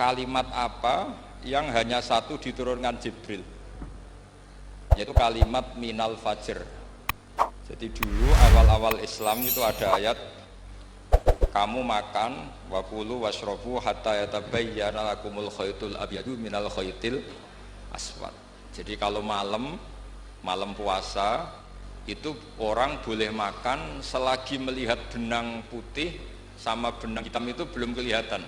kalimat apa yang hanya satu diturunkan Jibril, yaitu kalimat minal fajr. Jadi dulu awal-awal Islam itu ada ayat kamu makan wakulu washrobu hatta yatabayyana lakumul khaytul abyadu minal khaytil aswad. Jadi kalau malam puasa itu orang boleh makan selagi melihat benang putih sama benang hitam itu belum kelihatan.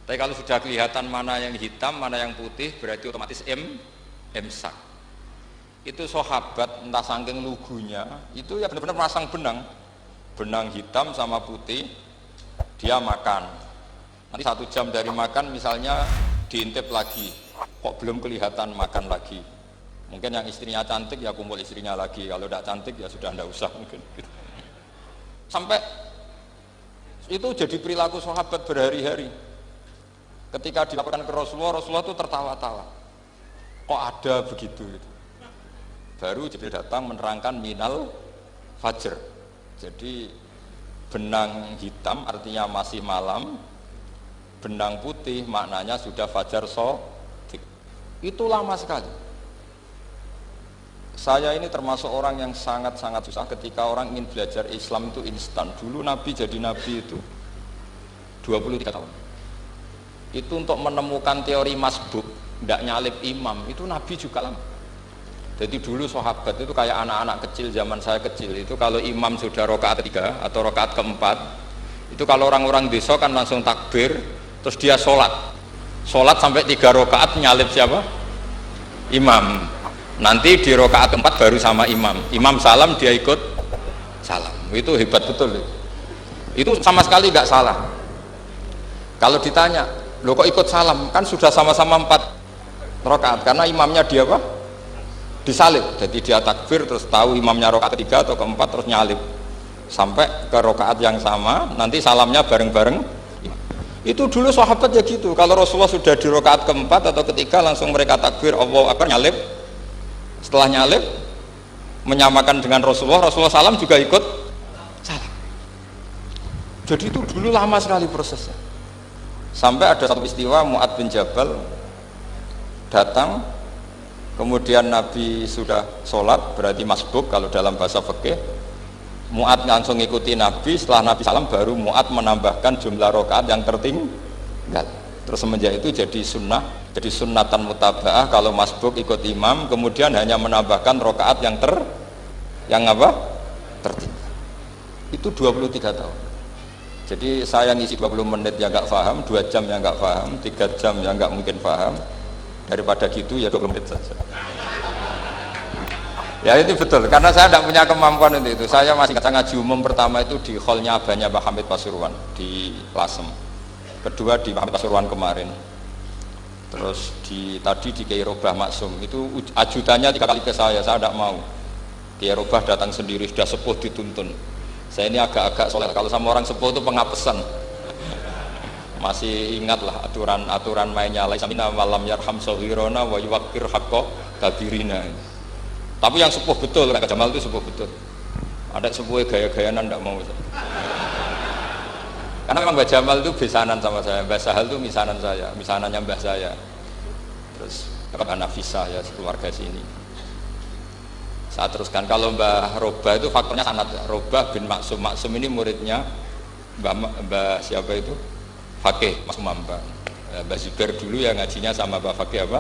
Tapi kalau sudah kelihatan mana yang hitam, mana yang putih, berarti otomatis imsak. Itu sahabat entah saking lugunya, itu ya benar-benar masang benang hitam sama putih, dia makan. Nanti 1 jam dari makan misalnya diintip lagi, kok belum kelihatan, makan lagi. Mungkin yang istrinya cantik ya kumpul istrinya lagi, kalau tidak cantik ya sudah tidak usah mungkin. Sampai itu jadi perilaku sahabat berhari-hari. Ketika dilaporkan ke Rasulullah itu tertawa-tawa. Kok ada begitu? Baru Jibril datang menerangkan minal fajr. Jadi benang hitam artinya masih malam, benang putih maknanya sudah fajar shadiq. Itu lama sekali. Saya ini termasuk orang yang sangat-sangat susah ketika orang ingin belajar Islam itu instan. Dulu Nabi jadi Nabi itu 23 tahun. Itu untuk menemukan teori masbuk, tidak nyalip imam, itu Nabi juga lama. Jadi dulu sahabat itu kayak anak-anak kecil zaman saya kecil, itu kalau imam sudah rakaat 3 atau rakaat keempat, itu kalau orang-orang desa kan langsung takbir, terus dia sholat sampai 3 rakaat nyalip siapa? Imam. Nanti di rakaat keempat baru sama imam salam dia ikut salam. Itu hebat betul. Itu sama sekali nggak salah. Kalau ditanya, lo kok ikut salam? Kan sudah sama-sama 4 rakaat karena imamnya dia apa? Disalib. Jadi dia takbir terus tahu imamnya rakaat 3 atau keempat terus nyalip sampai ke rakaat yang sama, nanti salamnya bareng-bareng. Itu dulu sahabat ya gitu. Kalau Rasulullah sudah di rakaat keempat atau ketiga langsung mereka takbir Allahu Akbar nyalip. Setelah nyalip menyamakan dengan Rasulullah salam juga ikut salam. Jadi itu dulu lama sekali prosesnya. Sampai ada satu istiwa Mu'ad bin Jabal datang, kemudian Nabi sudah sholat, berarti masbuk kalau dalam bahasa fikih. Mu'ad langsung ikuti Nabi, setelah Nabi salam baru Mu'ad menambahkan jumlah rakaat yang tertinggal. Terus semenjak itu jadi sunnah, jadi sunnatan mutaba'ah kalau masbuk ikut imam, kemudian hanya menambahkan rakaat yang tertinggal. Itu 23 tahun. Jadi saya ngisi 20 menit yang nggak paham, 2 jam yang nggak paham, 3 jam yang nggak mungkin paham. Daripada gitu ya 20 menit saja. Ya itu betul, karena saya tidak punya kemampuan untuk itu. Saya masih ngaji umum pertama itu di hallnya abahnya Pak Hamid Pasuruan di Lasem. Kedua di Pak Hamid Pasuruan kemarin. Terus tadi di Kiai Robah Maksum itu ajudannya 3 kali ke saya tidak mau. Kiai Robah datang sendiri, sudah sepuh dituntun. Saya ini agak-agak soleh, kalau sama orang sepuh itu pengapesan. Masih ingatlah aturan mainnya laisamina malam yarham sahirona wa yuwaqir haqqa kabirina. Tapi yang sepuh betul, Kak Jamal itu sepuh betul. Ada sepuh gaya-gayaan enggak mau. Karena memang Mbak Jamal itu besanan sama saya, Mbak Sahal itu misanan saya, misanannya Mbah saya. Terus Mbak Nafisah ya keluarga sini. Saya teruskan, kalau Mbah Robah itu faktornya sanad. Robah bin Maksum ini muridnya Mbah siapa itu? Fakih Mas Kumambang. Mbah Zubair dulu yang ngajinya sama Mbah Fakih apa?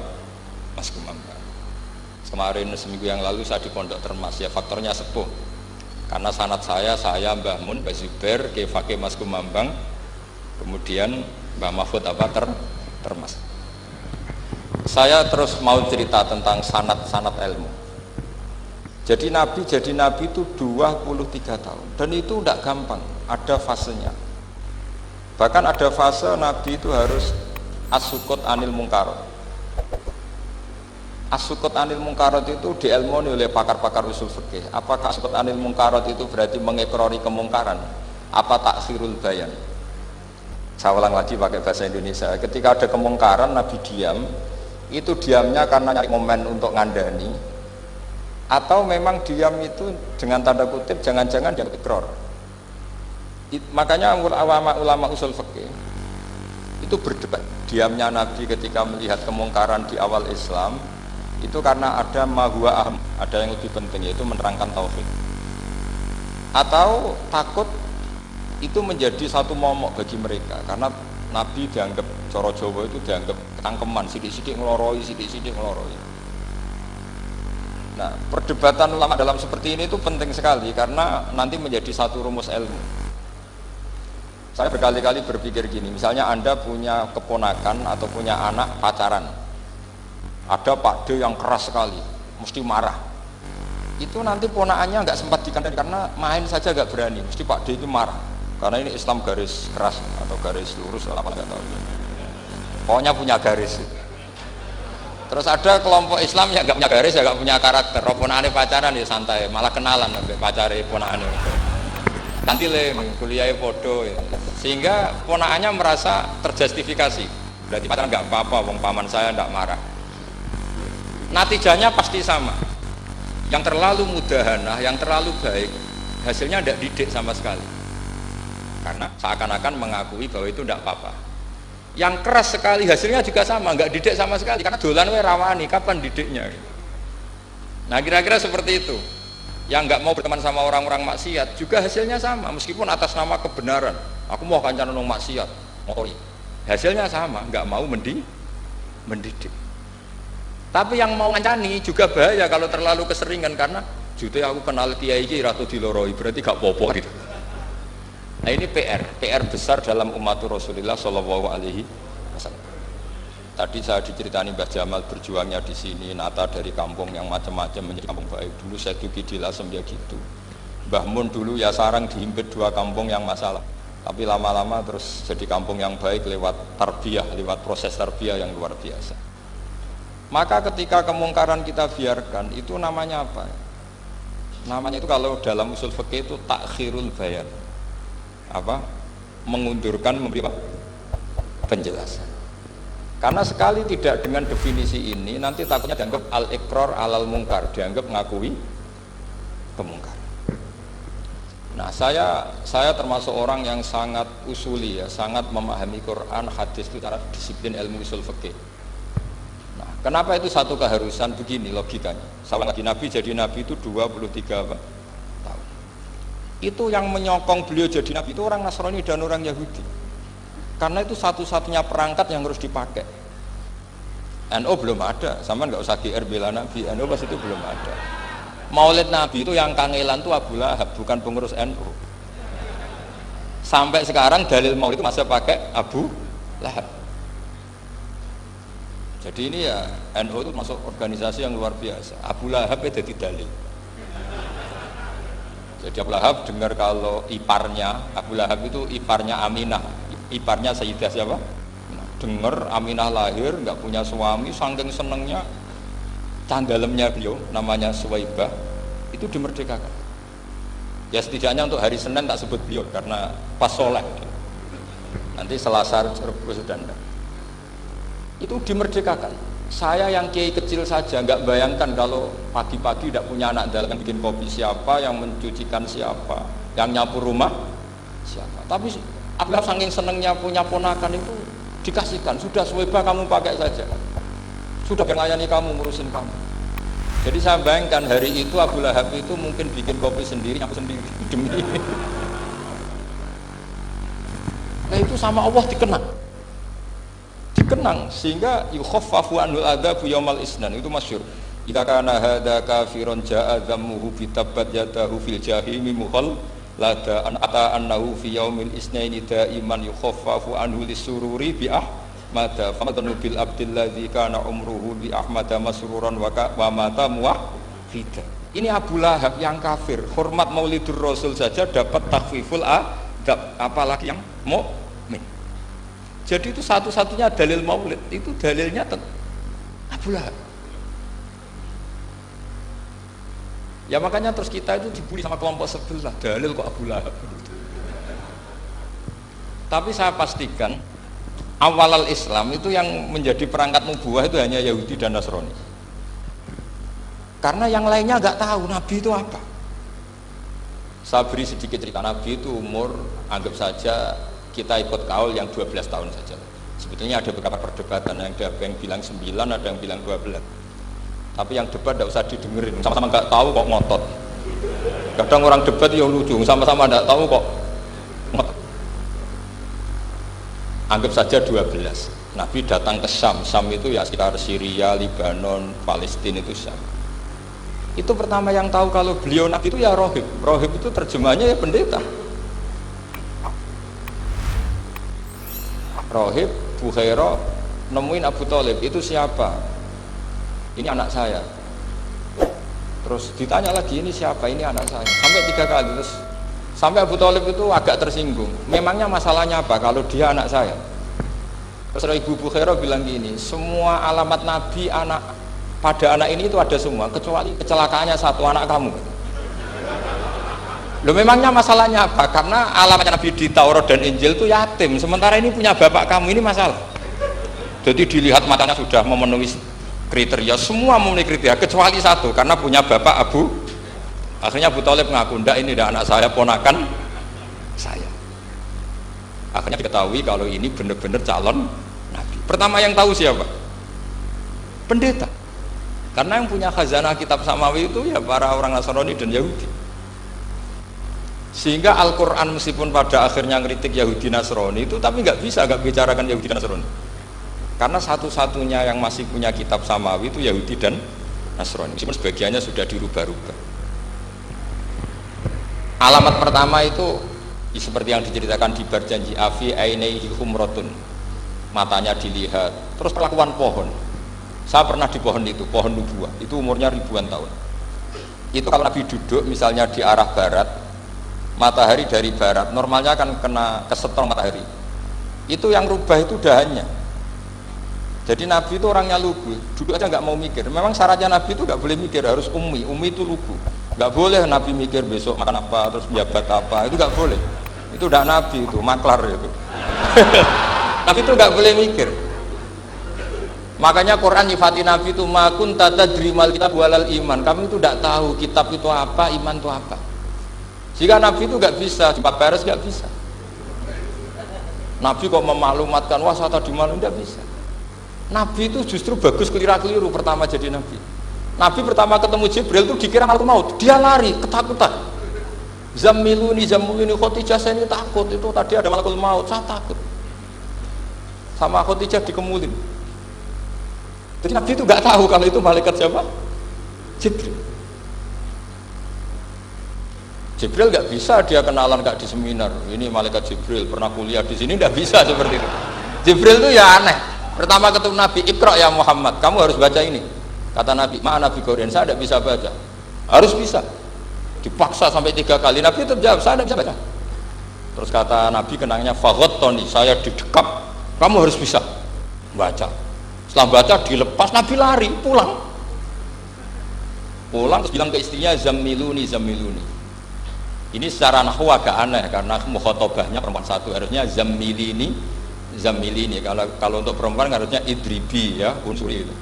Mas Kumambang. Kemarin seminggu yang lalu saya di Pondok Termas, ya faktornya sepuh. Karena sanad saya Mbah Mun, Mbah Zubair, Kiai Fakih Mas Kumambang, kemudian Mbah Mahfud apa Termas. Saya terus mau cerita tentang sanad ilmu. Jadi Nabi itu 23 tahun dan itu tidak gampang, ada fasenya. Bahkan ada fase Nabi itu harus as-sukut anil mungkarat. As-sukut anil mungkarat itu diilmoni oleh pakar-pakar usul fikih. Apakah as-sukut anil mungkarat itu berarti mengekrori kemungkaran? Apa takhirul bayan? Saya ulang lagi pakai bahasa Indonesia. Ketika ada kemungkaran Nabi diam, itu diamnya karena nyari momen untuk ngandani, atau memang diam itu dengan tanda kutip jangan-jangan dia ikrar. Makanya ulama usul fikih itu berdebat. Diamnya Nabi ketika melihat kemungkaran di awal Islam itu karena ada mahwa aham, ada yang lebih penting, yaitu menerangkan tauhid. Atau takut itu menjadi satu momok bagi mereka, karena Nabi dianggap, coro Jawa itu dianggap ketangkeman, sidik-sidik ngeloroi, sidik-sidik ngeloroi. Nah, perdebatan ulama dalam seperti ini itu penting sekali karena nanti menjadi satu rumus ilmu. Saya berkali-kali berpikir gini, misalnya Anda punya keponakan atau punya anak pacaran, ada Pak D yang keras sekali, mesti marah. Itu nanti ponakannya nggak sempat dikandani karena main saja nggak berani, mesti Pak D itu marah. Karena ini Islam garis keras atau garis lurus, apa nggak tahu. Pokoknya punya garis. Terus ada kelompok Islam yang nggak punya garis, ya nggak punya karakter. Ponakannya pacaran ya santai, malah kenalan sampai pacare ponakannya. Nanti kuliahnya podo, ya. Sehingga ponakannya merasa terjustifikasi. Berarti pacaran nggak apa-apa, wong paman saya nggak marah. Natijanya pasti sama. Yang terlalu mudahanah, yang terlalu baik, hasilnya tidak didik sama sekali. Karena seakan-akan mengakui bahwa itu tidak apa-apa. Yang keras sekali hasilnya juga sama, nggak didik sama sekali. Karena dolan we rawani, kapan didiknya? Nah kira-kira seperti itu. Yang nggak mau berteman sama orang-orang maksiat juga hasilnya sama, meskipun atas nama kebenaran. Aku mau kancan nong maksiat, ngori. Hasilnya sama, nggak mau mendidik. Tapi yang mau ngancani juga bahaya kalau terlalu keseringan, karena jute aku kenal kiai iki ratu diloroi, berarti gak popo gitu. Nah ini PR besar dalam umat Rasulullah Shallallahu Alaihi Wasallam. Tadi saya diceritani Mbah Jamal berjuangnya di sini, nata dari kampung yang macam-macam menjadi kampung baik. Dulu saya duki di Lasem ya gitu. Mbah Mun dulu ya sarang dihimpit 2 kampung yang masalah. Tapi lama-lama terus jadi kampung yang baik lewat tarbiyah, lewat proses tarbiyah yang luar biasa. Maka ketika kemungkaran kita biarkan, itu namanya apa? Namanya itu kalau dalam usul fikih itu takhirul bayan. Apa? Mengundurkan, memberi apa? Penjelasan. Karena sekali tidak dengan definisi ini, nanti takutnya dianggap al-iqrar alal mungkar, dianggap mengakui kemungkaran. Nah, saya termasuk orang yang sangat usuli ya, sangat memahami Quran, hadis itu cara disiplin ilmu usul fikih. Nah, kenapa itu satu keharusan begini logikanya? Sama lagi Nabi jadi Nabi itu 23 tahun. Itu yang menyokong beliau jadi Nabi itu orang Nasrani dan orang Yahudi. Karena itu satu-satunya perangkat yang harus dipakai. NU belum ada, sama nggak usah GR bela Nabi. NU pas itu belum ada. Maulid Nabi itu yang kangelan itu Abu Lahab, bukan pengurus NU. Sampai sekarang dalil Maulid itu masih pakai Abu Lahab. Jadi ini ya NU itu masuk organisasi yang luar biasa. Abu Lahab itu jadi dalil. Jadi Abu Lahab dengar kalau iparnya, Abu Lahab itu iparnya Aminah, iparnya Sayyidah siapa? Dengar Aminah lahir nggak punya suami, saking senengnya canggalemnya beliau namanya Suwaibah itu dimerdekakan. Ya setidaknya untuk hari Senin tak sebut beliau karena pas soleh. Nanti Selasa Rebus dan itu dimerdekakan. Saya yang kiai kecil saja nggak bayangkan kalau pagi-pagi tidak punya anak dalam bikin kopi siapa, yang mencucikan siapa, yang nyapu rumah siapa. Tapi Abdullah saking senengnya punya ponakan itu dikasihkan, sudah Suwaibah kamu pakai saja, sudah melayani kamu, ngurusin kamu. Jadi saya bayangkan hari itu Abu Lahab itu mungkin bikin kopi sendiri, nyapu sendiri demi. Nah itu sama Allah dikenang sehingga yukhaffafu anul adzabu yaumal isnan, itu masyhur. Idza kana hadza kafirun jaa dhammuhu bi tabbat yadahu fil jahimi mukhal lada an ata annahu fi yaumil isnaini daiman yukhaffafu anhu lisururi bi ahmada famadnu bil abdil ladzi kana umruhu bi ahmada masruran wa mata muwahhida. Ini Abu Lahab yang kafir, hormat Maulidur Rasul saja dapat takhfiful adab, apalagi yang mukmin. Jadi itu satu-satunya dalil maulid, itu dalilnya Abu Lahab. Ya makanya terus kita itu dibully sama kelompok sebelah, dalil kok Abu Lahab. Tapi saya pastikan awal Islam itu yang menjadi perangkat nubuwah itu hanya Yahudi dan Nasrani. Karena yang lainnya nggak tahu Nabi itu apa. Saya beri sedikit cerita. Nabi itu umur, anggap saja kita ikut kaul yang 12 tahun saja. Sebetulnya ada beberapa perdebatan, ada yang bilang 9, ada yang bilang 12. Tapi yang debat tidak usah didengerin, sama-sama nggak tahu kok ngotot. Kadang orang debat yang lucu, sama-sama nggak tahu kok ngotot. Anggap saja 12. Nabi datang ke Syam. Syam itu ya sekitar Syria, Libanon, Palestina, itu Syam. Itu pertama yang tahu kalau beliau Nabi itu ya rohib. Rohib itu terjemahnya ya pendeta. Rohib, Bukhaira nemuin Abu Thalib, itu siapa? Ini anak saya. Terus ditanya lagi, ini siapa? Ini anak saya. Sampai 3 kali. Terus sampai Abu Thalib itu agak tersinggung. Memangnya masalahnya apa kalau dia anak saya? Terus Ibu Bukhaira bilang gini, semua alamat Nabi pada anak ini itu ada semua, kecuali kecelakaannya satu, anak kamu. Loh, memangnya masalahnya apa? Karena alamatnya Nabi di Taurat dan Injil itu yatim, sementara ini punya bapak kamu, ini masalah. Jadi dilihat matanya sudah memenuhi kriteria, semua memenuhi kriteria kecuali satu, karena punya bapak Abu. Akhirnya Abu Thalib ngaku, ndak, ini ndak anak saya, ponakan saya. Akhirnya diketahui kalau ini benar-benar calon Nabi. Pertama yang tahu siapa? Pendeta. Karena yang punya khazanah kitab samawi itu ya para orang Nasrani dan Yahudi. Sehingga Al-Quran meskipun pada akhirnya ngeritik Yahudi Nasrani itu, tapi nggak bisa nggak bicarakan Yahudi Nasrani. Karena satu-satunya yang masih punya kitab samawi itu Yahudi dan Nasrani. Meskipun sebagiannya sudah dirubah-rubah. Alamat pertama itu seperti yang diceritakan di berjanji afi ainaihi humratun, matanya dilihat. Terus perlakuan pohon, saya pernah di pohon itu, pohon nubuah, itu umurnya ribuan tahun. Itu kalau Nabi duduk misalnya di arah barat, matahari dari barat, normalnya kan kena kesetrum matahari, itu yang rubah itu dahannya. Jadi Nabi itu orangnya lugu, duduk aja nggak mau mikir. Memang syaratnya Nabi itu nggak boleh mikir, harus ummi itu lugu. Nggak boleh Nabi mikir besok makan apa, terus jabat apa, itu nggak boleh. Itu udah Nabi, itu maklar itu. Nabi itu nggak boleh mikir. Makanya Quran nyifati Nabi itu ma kunta tadri mal kitab walal iman. Kami itu tidak tahu kitab itu apa, iman itu apa. Jika Nabi itu nggak bisa, cepat beres nggak bisa. Nabi kok memaklumatkan wah saya tadi malam, nggak bisa. Nabi itu justru bagus keliru pertama jadi Nabi. Nabi pertama ketemu Jibril itu dikira malaikat maut, dia lari ketakutan. Zammiluni Khadijah, saya ini takut, itu tadi ada malaikat maut, saya takut. Sama Khadijah dikemulin. Jadi Nabi itu nggak tahu kalau itu malaikat siapa? Jibril. Jibril nggak bisa dia kenalan nggak di seminar. Ini malaikat Jibril pernah kuliah di sini, nggak bisa seperti itu. Jibril itu ya aneh. Pertama ketemu Nabi, Iqra ya Muhammad, kamu harus baca ini. Kata Nabi, mana Nabi Korean, saya tidak bisa baca. Harus bisa. Dipaksa sampai 3 kali, Nabi tetap jawab, saya tidak bisa baca. Terus kata Nabi kenangnya, Tony, saya didekap, kamu harus bisa baca. Setelah baca dilepas, Nabi lari pulang. Pulang terus bilang ke istrinya, Zammiluni. Ini secara nahwu agak aneh karena mukhatabahnya perempuan satu, harusnya Zammilini. Kalau untuk perempuan harusnya idribi ya, unsuri itu.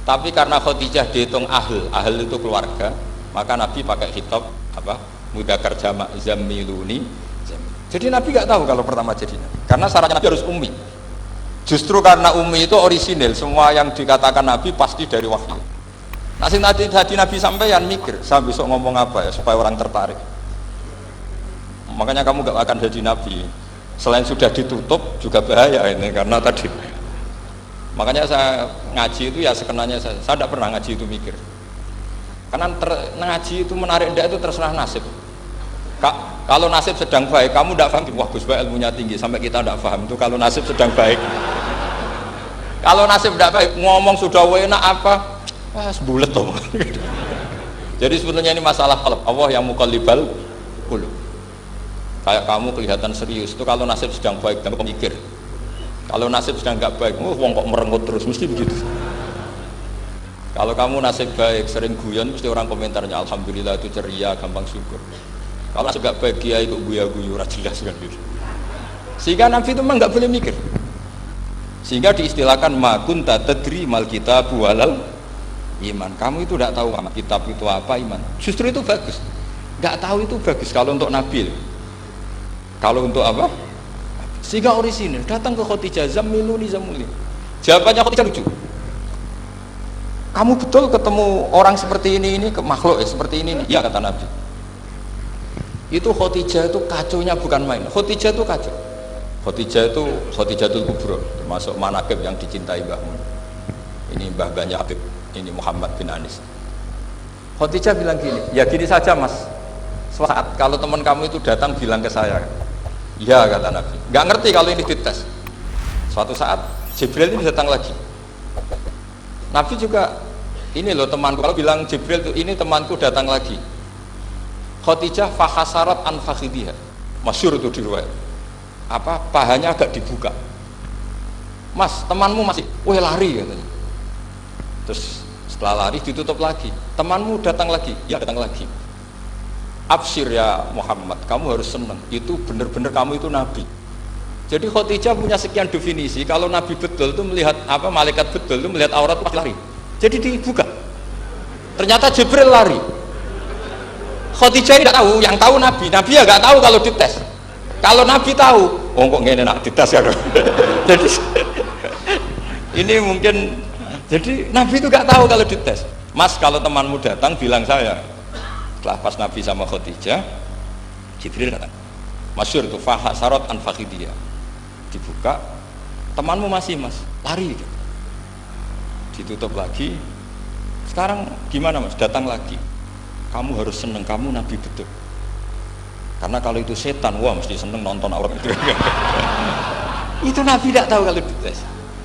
Tapi karena Khadijah dihitung ahl itu keluarga, maka Nabi pakai khitab apa? Mudzakkar jamak Zammiluni. Jadi Nabi nggak tahu kalau pertama jadinya. Karena syaratnya Nabi harus ummi. Justru karena ummi itu orisinil, semua yang dikatakan Nabi pasti dari wahyu. Nanti Nabi sampaian mikir, saya besok ngomong apa ya supaya orang tertarik. Makanya kamu nggak akan jadi Nabi. Selain sudah ditutup juga bahaya ini karena tadi. Makanya saya ngaji itu ya sekenanya saya tidak pernah ngaji itu mikir. Karena ngaji itu menarik enggak itu terserah nasib. Kalau nasib sedang baik, kamu tidak paham, wah Gus Baik ilmunya tinggi sampai kita tidak paham itu kalau nasib sedang baik. Kalau nasib tidak baik, ngomong sudah enak apa, sebulet tuh. Jadi sebetulnya ini masalah qalb. Allah yang muqallibal qulub. Kayak kamu kelihatan serius itu kalau nasib sedang baik, kamu mikir. Kalau nasib sedang nggak baik, wong kok merengut terus, mesti begitu. Kalau kamu nasib baik, sering guyon, mesti orang komentarnya alhamdulillah itu ceria, gampang syukur. Kalau nasib nggak baik, dia ikut guya-guyu, jelas kan gitu. Sehingga Nabi itu memang nggak boleh mikir. Sehingga diistilahkan ma kunta tadri mal kitab walal iman. Kamu itu tidak tahu kitab itu apa, iman. Justru itu bagus. Nggak tahu itu bagus kalau untuk Nabi. Kalau untuk apa? Sehingga orisinil datang ke Khadijah, zammiluni zammiluni. Jawabannya Khadijah lucu. Kamu betul ketemu orang seperti ini ke makhluk ya seperti ini? Ya kata Nabi. Itu Khadijah itu kacaunya bukan main. Khadijah itu kacau. Khadijah itu Khadijatul Kubra, termasuk manaqib yang dicintai Mbah Mun. Ini Mbah Banyak Habib, ini Muhammad bin Anis. Khadijah bilang gini, ya gini saja mas. Saat kalau teman kamu itu datang bilang ke saya. Ya kata Nabi, nggak ngerti kalau ini dites. Suatu saat Jibril ini datang lagi. Nabi juga, ini loh temanku. Kalau bilang Jibril tuh ini temanku datang lagi. Khadijah fahasarat an fakhidhiha. Masyhur itu di riwayat. Apa pahanya agak dibuka. Mas, temanmu masih, lari katanya. Terus setelah lari ditutup lagi. Temanmu datang lagi, ya datang lagi. Absyir ya Muhammad, kamu harus senang. Itu benar-benar kamu itu nabi. Jadi Khadijah punya sekian definisi. Kalau nabi betul itu melihat apa malaikat betul itu melihat aurat pasti lari. Jadi dibuka. Ternyata Jibril lari. Khadijah ini tidak tahu, yang tahu nabi. Nabi ya nggak tahu kalau dites. Kalau nabi tahu, oh kok ngene nak dites ya. Jadi ini mungkin. Jadi nabi itu nggak tahu kalau dites. Mas kalau temanmu datang bilang saya. Setelah pas Nabi sama Khadijah, Jibril datang. Masyhur itu fahasarat an fakhidhiha. Dibuka, temanmu masih mas, lari gitu. Ditutup lagi. Sekarang gimana mas? Datang lagi. Kamu harus seneng, kamu Nabi betul. Karena kalau itu setan, wah mesti seneng nonton aurat itu. Itu Nabi tidak tahu kalau dites.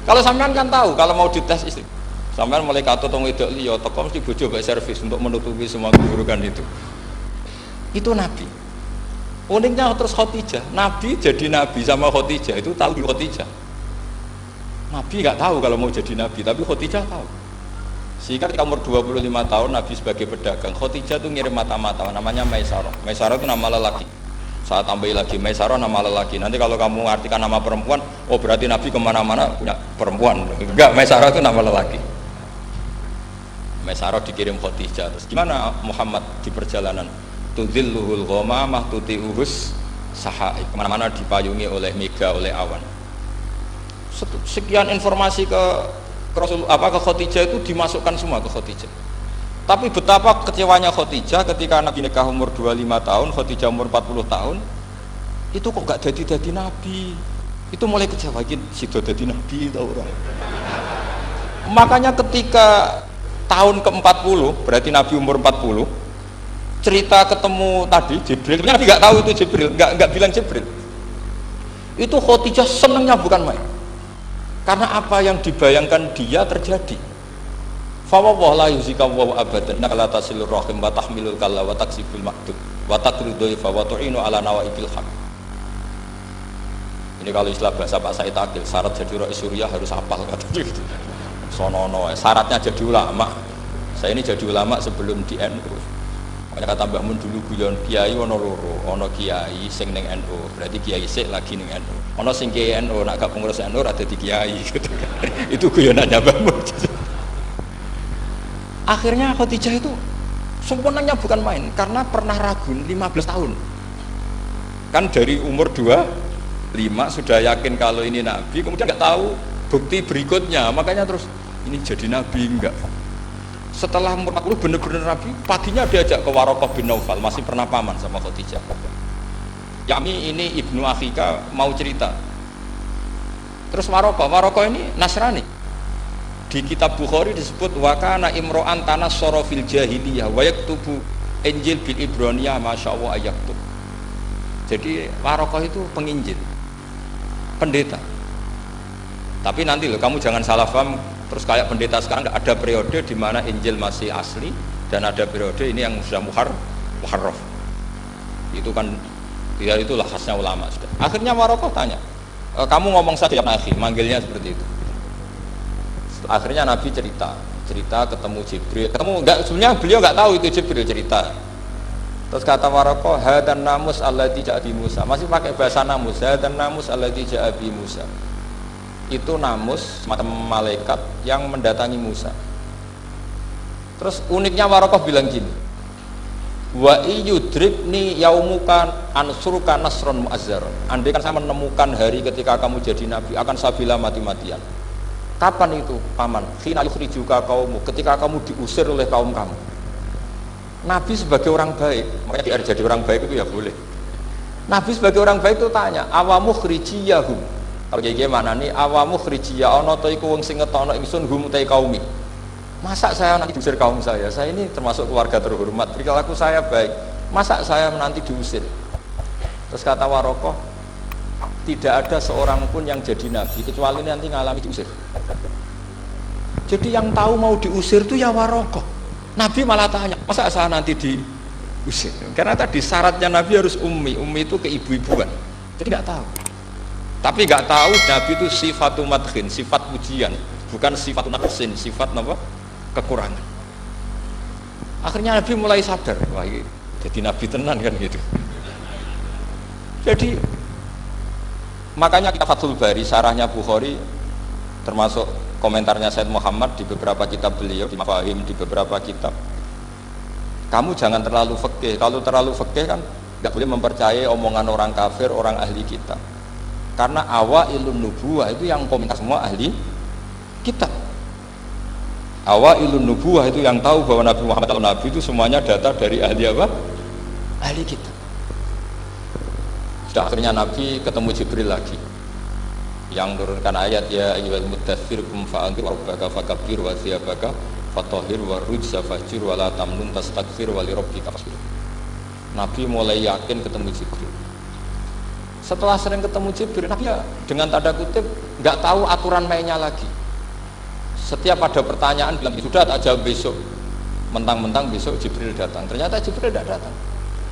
Kalau sampean kan tahu, kalau mau dites istri. Sampai mulai kata tong wedok liya teko mesti bojo mbek servis untuk menutupi semua keburukan itu. Itu Nabi. Uniknya terus Khadijah, Nabi jadi Nabi sama Khadijah itu tahu di Khadijah. Nabi nggak tahu kalau mau jadi Nabi, tapi Khadijah tahu. Sehingga ketika umur 25 tahun Nabi sebagai pedagang, Khadijah itu ngirim mata-mata namanya Maisarah. Maisarah itu nama lelaki. Saya tambahi lagi Maisarah nama lelaki. Nanti kalau kamu artikan nama perempuan, oh berarti Nabi kemana-mana punya perempuan. Enggak, Maisarah itu nama lelaki. Maisarah dikirim Khadijah. Terus gimana Muhammad di perjalanan? Tudzilluhul ghamamah tuti'uhus sahai. Kemana-mana dipayungi oleh mega, oleh awan. Sekian informasi ke Rasul ke Khadijah itu dimasukkan semua ke Khadijah. Tapi betapa kecewanya Khadijah ketika Nabi nikah umur 25 tahun, Khadijah umur 40 tahun. Itu kok gak jadi Nabi. Itu mulai kecewa gini, sido jadi Nabi tau orang. Makanya ketika tahun ke-40, berarti Nabi umur 40, cerita ketemu tadi Jibril, Nabi nggak tahu itu Jibril, nggak bilang Jibril. Itu Khadijah senangnya bukan main, karena apa yang dibayangkan dia terjadi. Fawwah la yuzika wa abadan innaka la tasilur rahim wa tahmilul kalla wa taksibul ma'dud wa taqridu dhaifa wa tu'inu ala nawaibil haq. Ini kalau istilah bahasa Pak Said Akil, syarat jadi Rais Suriah harus hafal kata gitu. Sonono, syaratnya jadi ulama. Saya ini jadi ulama sebelum di NU. Makanya kata Mbah Mun dulu guyon kiai ono loro, ono kiai sing ning NU, berarti kiai sik lagi ning NU. Ono sing kiai NU nak gak pengurus NU ora dadi kiai gitu. Itu guyonannya Mbah Mun. Akhirnya Khadijah itu sempurnanya bukan main karena pernah ragu 15 tahun. Kan dari umur 25 sudah yakin kalau ini Nabi, kemudian nggak tahu bukti berikutnya, makanya terus ini jadi Nabi enggak. Setelah umur 40 benar-benar Nabi, paginya diajak ke Waraqah bin Naufal, masih pernah paman sama Khadijah. Yami ini Ibnu Akhika mau cerita. Terus Waraqah ini Nasrani. Di kitab Bukhari disebut wakana imro'an tanassara fil jahiliyah wa yaktubu Injil bil Ibraniyah masyaallah ayaktub. Jadi Waraqah itu penginjil, pendeta. Tapi nanti loh, kamu jangan salah paham terus kayak pendeta sekarang. Ada periode di mana Injil masih asli dan ada periode ini yang sudah muharraf. Itu kan tidak, itulah khasnya ulama sudah. Akhirnya Waraqah tanya, kamu ngomong saja ya Nabi, manggilnya seperti itu. Akhirnya Nabi cerita ketemu Jibril, enggak, sebenarnya beliau nggak tahu itu Jibril cerita. Terus kata Waraqah, hadan namus alladzi ja'a bi Musa, masih pakai bahasa namus, hadan namus alladzi ja'a bi Musa. Itu namus semacam malaikat yang mendatangi Musa. Terus uniknya Waraqah bilang gini, Wa iyudrikni yaumuka ansuruka nasron muazzar. Andai kan saya menemukan hari ketika kamu jadi nabi, akan saya bela mati-matian. Kapan itu, paman? Khina yukhrijuka kaumu, ketika kamu diusir oleh kaum kamu. Nabi sebagai orang baik, makanya jadi orang baik itu ya boleh. Nabi sebagai orang baik itu tanya, awamu khrijiyahum. Kalau kayak gimana nih, awamu khrijiyah ana ta iku wong sing ngetokno ingsun hum ta qaumi. Masa saya nanti diusir kaum saya ini termasuk keluarga terhormat, perilaku saya baik, masa saya nanti diusir? Terus kata Warokoh, tidak ada seorang pun yang jadi nabi kecuali nanti ngalami diusir. Jadi yang tahu mau diusir itu ya Warokoh. Nabi malah tanya, masa saya nanti diusir? Karena tadi syaratnya nabi harus ummi itu keibu-ibuan, jadi nggak tahu. Tapi nggak tahu nabi itu sifatu madkhin, sifat pujian, bukan sifat naqsin, sifat apa? Kekurangan. Akhirnya Nabi mulai sadar, wah ini jadi Nabi tenan kan gitu. Jadi makanya kita Fathul Bari, sarahnya Bukhari, termasuk komentarnya Said Muhammad di beberapa kitab beliau, di Mafahim, di beberapa kitab. Kamu jangan terlalu fikih. Kalau terlalu fikih kan nggak boleh mempercayai omongan orang kafir, orang ahli kitab. Karena awailun nubuwah itu yang komentar semua ahli kitab. Awailun nubuwah itu yang tahu bahwa Nabi Muhammad Nabi itu semuanya data dari ahli apa? Ahli kitab. Sudah akhirnya Nabi ketemu Jibril lagi yang turunkan ayat ya ayyuhal muddatsir qum fa'anzir wa rabbaka fakabbir wa thiyabaka fatahhir wa rujza fahjur wa la tamnun tastakbir wa li rabbika fasbir. Nabi mulai yakin ketemu Jibril. Setelah sering ketemu Jibril, Nabi ya dengan tanda kutip nggak tahu aturan mainnya lagi. Setiap ada pertanyaan bilang sudah tak jawab besok, mentang-mentang besok Jibril datang. Ternyata Jibril tidak datang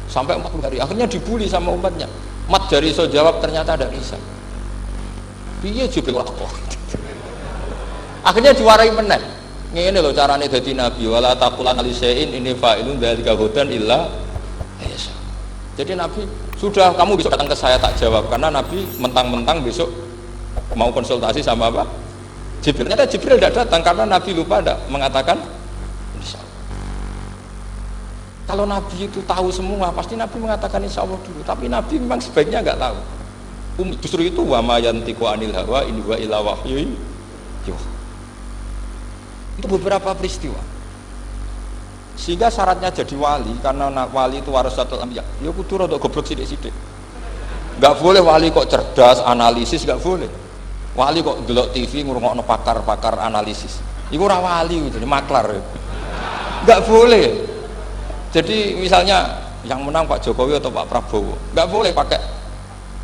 sampai 40 hari. Akhirnya dibully sama umatnya. Mat dari so jawab ternyata ada bisa. Piye Jibril kok. Akhirnya diwarai meneh. Ngene lho carane dadi nabi, wala taqulan li syai'in inni fa'ilun dzalika hudan illa yasha. Jadi Nabi sudah kamu besok datang ke saya tak jawab karena Nabi mentang-mentang besok mau konsultasi sama apa? Jibril. Ternyata Jibril tidak datang karena Nabi lupa tidak mengatakan insyaallah. Kalau Nabi itu tahu semua pasti Nabi mengatakan insyaallah dulu, tapi Nabi memang sebaiknya enggak tahu. Justru itu wa ma yantiqu anil hawa in huwa illa wahyun yuha. Itu beberapa peristiwa. Sehingga syaratnya jadi wali, karena wali itu warasatul anbiya. Ya kudu rada goblok sithik-sithik. Enggak boleh wali kok cerdas, analisis enggak boleh. Wali kok delok TV ngrungokno pakar-pakar analisis. Iku ora wali itu, maklar. Enggak boleh. Jadi misalnya yang menang Pak Jokowi atau Pak Prabowo, enggak boleh pakai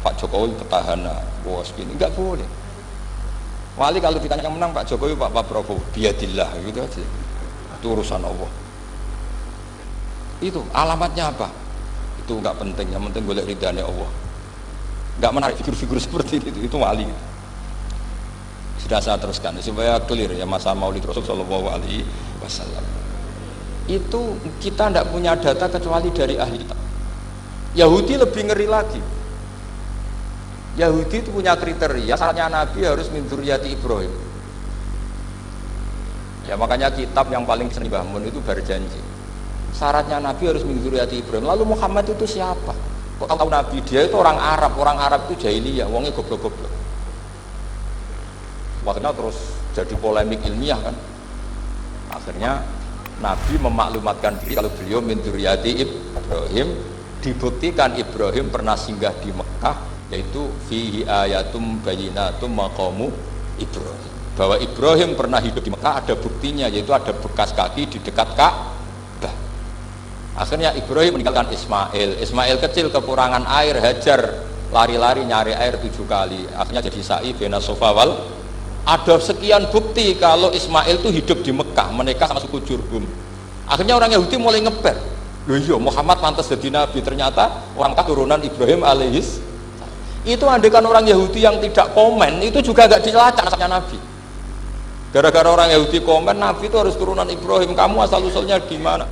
Pak Jokowi petahana, bos gini, enggak boleh. Wali kalau ditanya yang menang Pak Jokowi, Pak Prabowo, biadillah gitu aja. Itu urusan Allah. Itu alamatnya apa? Itu enggak penting, yang penting golek ridhanya Allah. Enggak menarik figur-figur seperti itu wali. Sudah saya teruskan supaya clear ya masa Maulid Rasul sallallahu alaihi wasallam. Itu kita tidak punya data kecuali dari ahli kitab. Yahudi lebih ngeri lagi. Yahudi itu punya kriteria, syaratnya Nabi harus min dzurriyyati Ibrahim. Ya makanya kitab yang paling sering Mbah Mun itu berjanji. Syaratnya Nabi harus min dzurriyyati Ibrahim. Lalu Muhammad itu siapa? Kok tahu Nabi? Dia itu orang Arab itu jahiliyah, wongnya goblok-goblok. Waktunya terus jadi polemik ilmiah kan. Akhirnya Nabi memaklumatkan diri kalau beliau min dzurriyyati Ibrahim, dibuktikan Ibrahim pernah singgah di Mekah, yaitu fihi ayatum bayyinatum maqamu Ibrahim, bahwa Ibrahim pernah hidup di Mekah, ada buktinya, yaitu ada bekas kaki di dekat Ka'bah. Akhirnya Ibrahim meninggalkan Ismail kecil kekurangan air, Hajar lari-lari nyari air 7 kali, akhirnya jadi sa'i bena Safa wal. Ada sekian bukti kalau Ismail itu hidup di Mekah, menikah sama suku Jurhum. Akhirnya orang Yahudi mulai ngeper, loh iya Muhammad pantas jadi nabi, ternyata orang keturunan Ibrahim alaihis. Itu andekan orang Yahudi yang tidak komen itu juga gak dilacak nasabnya Nabi. Gara-gara orang Yahudi komen Nabi itu harus turunan Ibrahim, kamu asal usulnya gimana?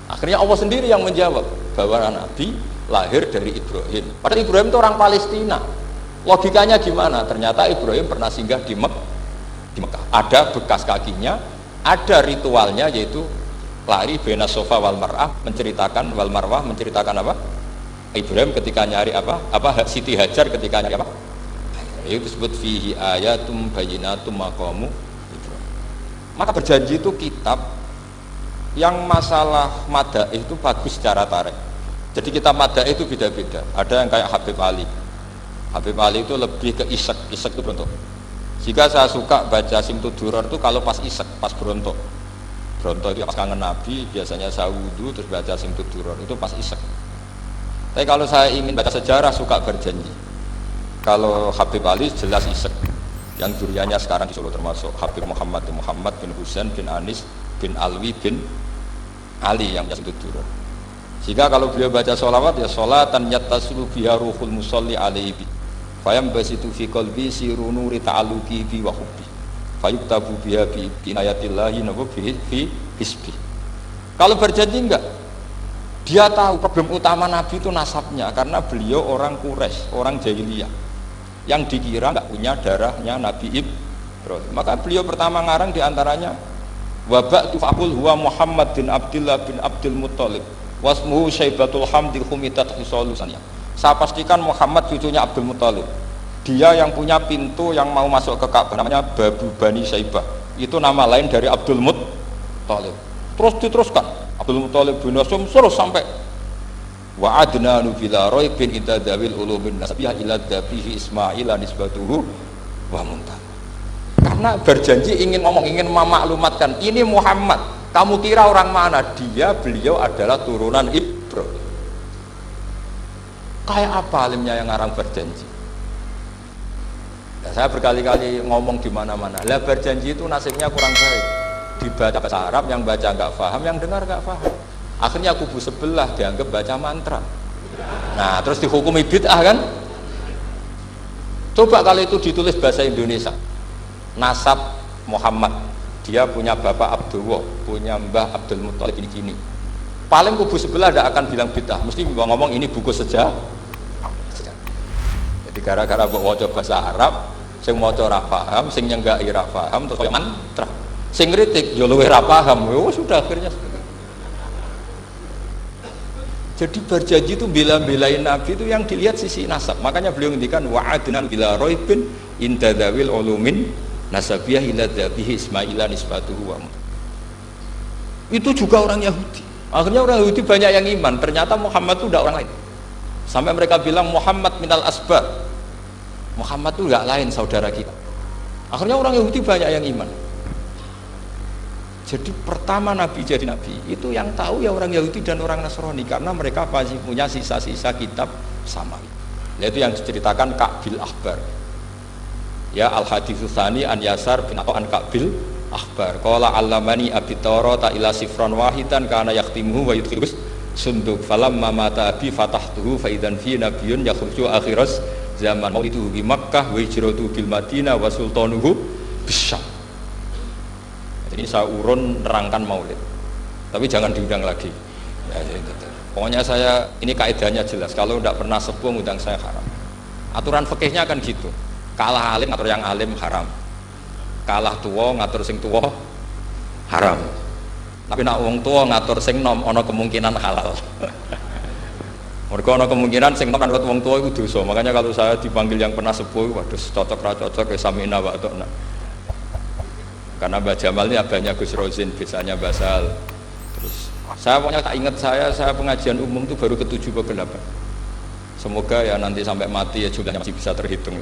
Akhirnya Allah sendiri yang menjawab bahwa Nabi lahir dari Ibrahim. Padahal Ibrahim itu orang Palestina. Logikanya gimana? Ternyata Ibrahim pernah singgah di Mekah. Ada bekas kakinya, ada ritualnya yaitu lari bena sofa wal mar'ah, menceritakan wal marwah, menceritakan apa? Ibrahim ketika nyari Siti Hajar ketika nyari apa? Itu disebut fihi ayatum bayyinatum maqamu Ibrahim. Maka berjanji itu kitab yang masalah madaih itu bagus secara tarik. Jadi kitab madaih itu beda-beda. Ada yang kayak Habib Ali. Habib Ali itu lebih ke isek itu berontok. Jika saya suka baca Simtud Duror itu kalau pas isek, pas berontok itu pas kangen Nabi, biasanya saya wudhu terus baca Simtud Duror itu pas isek. Tapi kalau saya ingin baca sejarah suka berjanji. Kalau Habib Ali jelas isek. Yang duriannya sekarang di Solo termasuk Habib Muhammad bin Husain bin Anis bin Alwi bin Ali yang Simtud Duror. Jika kalau beliau baca sholawat ya sholatan yattasulu biha ruhul musalli alaihi fayam basitu fi qalbi siru nuri ta'alluqi bi wa hubbi fayuktabu biha bi inayatillahi nabu fi hisbi. Kalau berjanji enggak, dia tahu problem utama Nabi itu nasabnya, karena beliau orang Quraisy, orang jahiliyah yang dikira enggak punya darahnya Nabi Ibrahim. Maka beliau pertama ngarang diantaranya wabak tufakul huwa Muhammad bin Abdullah bin Abdul Muttalib wasmuhu Syaibatul Hamdi Humitat Husolusannya. Saya pastikan Muhammad cucunya Abdul Muttalib. Dia yang punya pintu yang mau masuk ke Ka'bah namanya Babu Bani Syaibah. Itu nama lain dari Abdul Muttalib. Terus diteruskan Abdul Muttalib bin Hasyim terus sampai wa adnanu bila raibin itadawil ulumin nasabiyah ila dabihi Ismaila nisbatuhu wa muntah. Karena berjanji ingin memaklumatkan ini Muhammad. Kamu kira orang mana? Beliau adalah turunan Ibrahim. Kayak apa alimnya yang ngarang berjanji? Ya, saya berkali-kali ngomong di mana-mana. Lah berjanji itu nasibnya kurang baik. Dibaca bahasa Arab, yang baca nggak paham, yang dengar nggak paham. Akhirnya kubu sebelah dianggap baca mantra. Nah, terus dihukumi bid'ah kan? Coba kalau itu ditulis bahasa Indonesia. Nasab Muhammad, dia punya bapak Abdullah, punya mbah Abdul Muttalib gini-gini. Paling kubu sebelah tidak akan bilang bid'ah, mesti ngomong ini buku sejarah. Jadi gara-gara bawa bahasa Arab, sing maca ora paham, sing nyenggaki ora paham, terus kaya mantra. Sing kritik yo luwih ora paham. Sudah akhirnya. Jadi berjanji itu bela-belain Nabi itu yang dilihat sisi nasab. Makanya beliau ngendikan wa'adnan bila raibin indadawil ulumin nasabiyah ila dhabihi Ismaila nisbatuhu wa. Itu juga orang Yahudi. Akhirnya orang Yahudi banyak yang iman. Ternyata Muhammad itu tidak orang lain. Sampai mereka bilang Muhammad minal asbab. Muhammad itu tidak lain saudara kita. Akhirnya orang Yahudi banyak yang iman. Jadi pertama Nabi jadi Nabi itu yang tahu ya orang Yahudi dan orang Nasrani, karena mereka masih punya sisa-sisa kitab Samawi. Yaitu yang diceritakan Ka'bil Akhbar. Ya al-haditsus tsani an Yasar bin atau an Ka'bil Akhbar. Qala 'allamani abi Tawrata ila sifran wahidan kana yaqtimuhu wa yudkhilus sunduk falamma mata abi fatahtuhu fa idzan fi nabiyyun yakhruju akhiras zaman maulidu bi Makkah wa hijratu bil Madinah wa sultanuhu bisyam. Jadi saya urun nerangkan maulid, tapi jangan diundang lagi. Ya, pokoknya saya ini kaidahnya jelas. Kalau tidak pernah sepuh undang saya haram. Aturan fikihnya kan gitu. Kalah alim ngatur yang alim haram. Kalah tua ngatur sing tua haram. Tapi nak wong tua ngatur sing nom ono kemungkinan halal. Mereka ono kemungkinan sing nom ngatur wong tua itu dosa. Makanya kalau saya dipanggil yang pernah sepuh, waduh cocok ra cocok ya samina wa ta'na. Karena Mbak Jamal ini abahnya Gus Rozin, biasanya Basal. Terus saya pokoknya tak ingat saya pengajian umum itu baru ke-7 ke 8. Semoga ya nanti sampai mati ya jumlahnya masih bisa terhitung.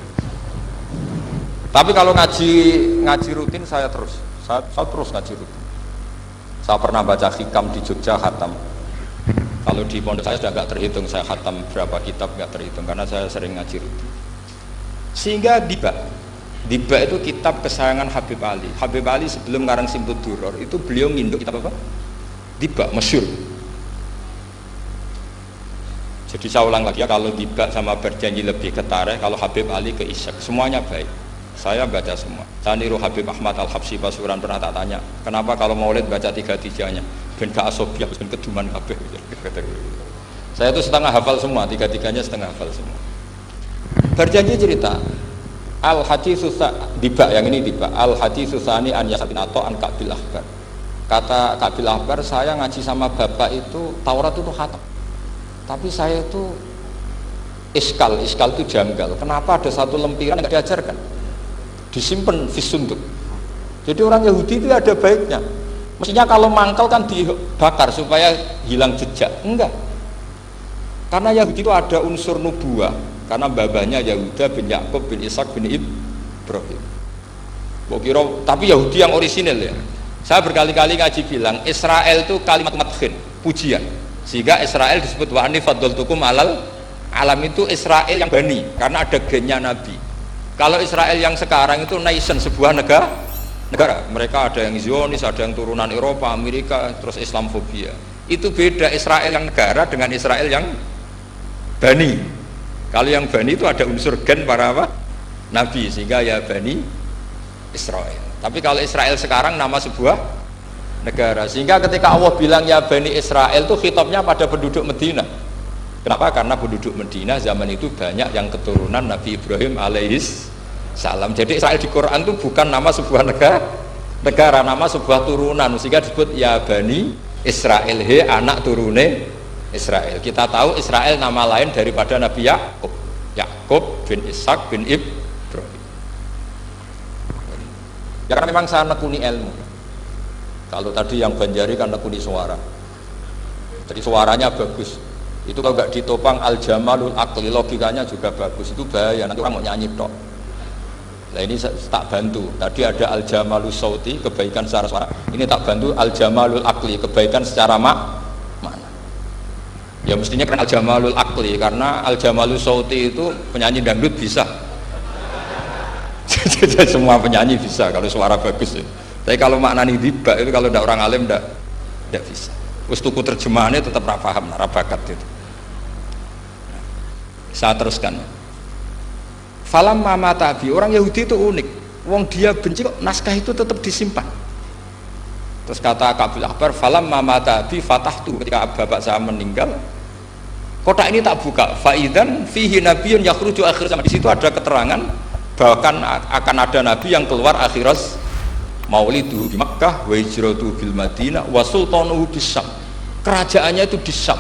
Tapi kalau ngaji rutin saya terus ngaji rutin. Saya pernah baca hikam di Jogja khatam. Kalau di pondok saya sudah nggak terhitung saya khatam berapa kitab, nggak terhitung karena saya sering ngaji rutin. Sehingga Diba itu kitab kesayangan Habib Ali. Habib Ali sebelum ngarang Simtud Duror itu beliau nginduk kitab apa? Diba, masyhur. Jadi saya ulang lagi ya, kalau Diba sama berjanji lebih ke tarikh, kalau Habib Ali ke Isyak, semuanya baik. Saya baca semua. Saya niru Habib Ahmad Al-Habsyi Pasuruan, pernah tak tanya, kenapa kalau maulid baca 3-3-nya? Ben gak asobiah, ben keduman kabeh. Saya itu setengah hafal semua, 3-3-nya setengah hafal semua. Berjanji cerita Al-Haditsus Diba, yang ini Diba Al-Haditsus Tsani an Yasar bin Atha an Ka'bil Akhbar. Kata Kabil Ahbar, saya ngaji sama bapak itu Taurat itu khatam. Tapi saya itu iskal itu janggal. Kenapa ada satu lempiran yang nggak diajarkan? Disimpan fisunduk. Jadi orang Yahudi itu ada baiknya. Mestinya kalau mangkal kan dibakar supaya hilang jejak. Enggak. Karena Yahudi itu ada unsur nubuah. Karena babanya Yahuda bin Yakub bin Ishak bin Ibrahim. Tapi Yahudi yang orisinil ya. Saya berkali-kali ngaji bilang Israel itu kalimat madkhin, pujian. Sehingga Israel disebut wa anni faddaltukum alal alam, itu Israel yang bani karena ada gennya Nabi. Kalau Israel yang sekarang itu nation, sebuah negara. Mereka ada yang Zionis, ada yang turunan Eropa, Amerika, terus Islamfobia. Itu beda Israel yang negara dengan Israel yang bani. Kalau yang bani itu ada unsur gen para apa? Nabi, sehingga ya bani Israel. Tapi kalau Israel sekarang nama sebuah negara, sehingga ketika Allah bilang ya Bani Israel itu khitabnya pada penduduk Medina. Kenapa? Karena penduduk Medina zaman itu banyak yang keturunan Nabi Ibrahim alaihis salam. Jadi Israel di Quran itu bukan nama sebuah negara, nama sebuah turunan, sehingga disebut ya Bani Israel, he anak turune Israel. Kita tahu Israel nama lain daripada Nabi Yakub bin Ishak bin Ibrahim. Ya karena memang saya nekuni ilmu. Kalau tadi yang Banjari kan nekuni suara. Jadi suaranya bagus. Itu kalau nggak ditopang al-jamalul aqli, logikanya juga bagus. Itu bahaya, nanti orang mau nyanyi tok. Nah ini tak bantu. Tadi ada al-jamalul sauti, kebaikan secara suara. Ini tak bantu al-jamalul aqli, kebaikan secara makna. Ya mestinya kan al-jamalul aqli, karena al-jamalul sauti itu penyanyi dangdut bisa. Jadi semua penyanyi bisa kalau suara bagus ya. Tapi kalau maknani hibah itu kalau tidak orang alim tidak bisa. Terus tuku terjemahannya tetap paham, bakat itu. Saya teruskan. Falam mama tabi, orang Yahudi itu unik. Wong dia benci kok naskah itu tetap disimpan. Terus kata Kabil Ahbar, falam mama tabi fatahtu, ketika bapak saya meninggal, kotak ini tak buka. Faidan fihi nabiyun yakhruju akhir zaman. Di situ ada keterangan bahkan akan ada nabi yang keluar akhiras maulidu di Makkah wa hijratu bil Madinah wa sultanuhu bis Syam. Kerajaannya itu di Syam.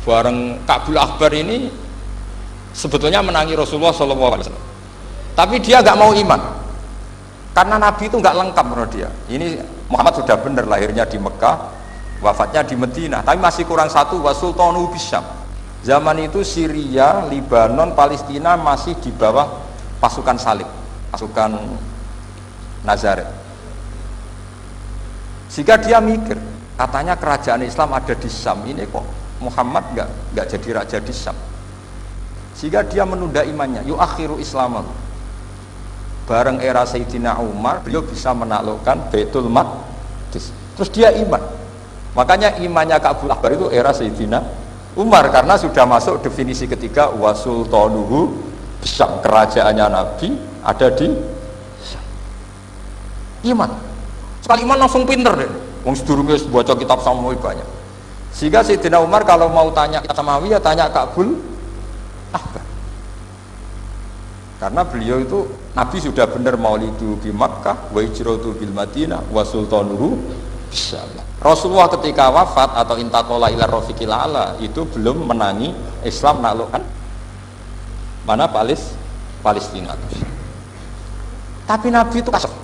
Bareng Kabil Ahbar ini sebetulnya menangi Rasulullah SAW, tapi dia nggak mau iman karena nabi itu nggak lengkap menurut dia. Ini Muhammad sudah benar lahirnya di Mekah, wafatnya di Madinah, tapi masih kurang satu, wa sultanuhu bis Syam. Zaman itu Syria, Libanon, Palestina masih di bawah pasukan salib, pasukan Nazaret. Sehingga dia mikir, katanya kerajaan Islam ada di Syam, ini kok Muhammad nggak jadi raja di Syam. Sehingga dia menunda imannya, yuakhiru islamahu. Bareng era Sayyidina Umar, beliau bisa menaklukkan Baitul Maqdis. Terus dia iman. Makanya imannya Kabil Ahbar itu era Sayyidina Umar, karena sudah masuk definisi ketiga wasultanuhu Syam, kerajaannya Nabi ada di Syam. Iman, sekali iman langsung pinter deh. Wong sedurunge baca kitab Samawi banyak. Sehingga Sayyidina Umar kalau mau tanya kitab Samawi ya tanya Kabil Ahbar. Karena beliau itu Nabi sudah benar maulidu bi Makkah wa hijratu bil Madinah wa sultanuhu Syam. Rasulullah ketika wafat atau intaqala ila rafiqil a'la itu belum menangi Islam menaklukkan mana Palestina. Tapi Nabi itu kasef.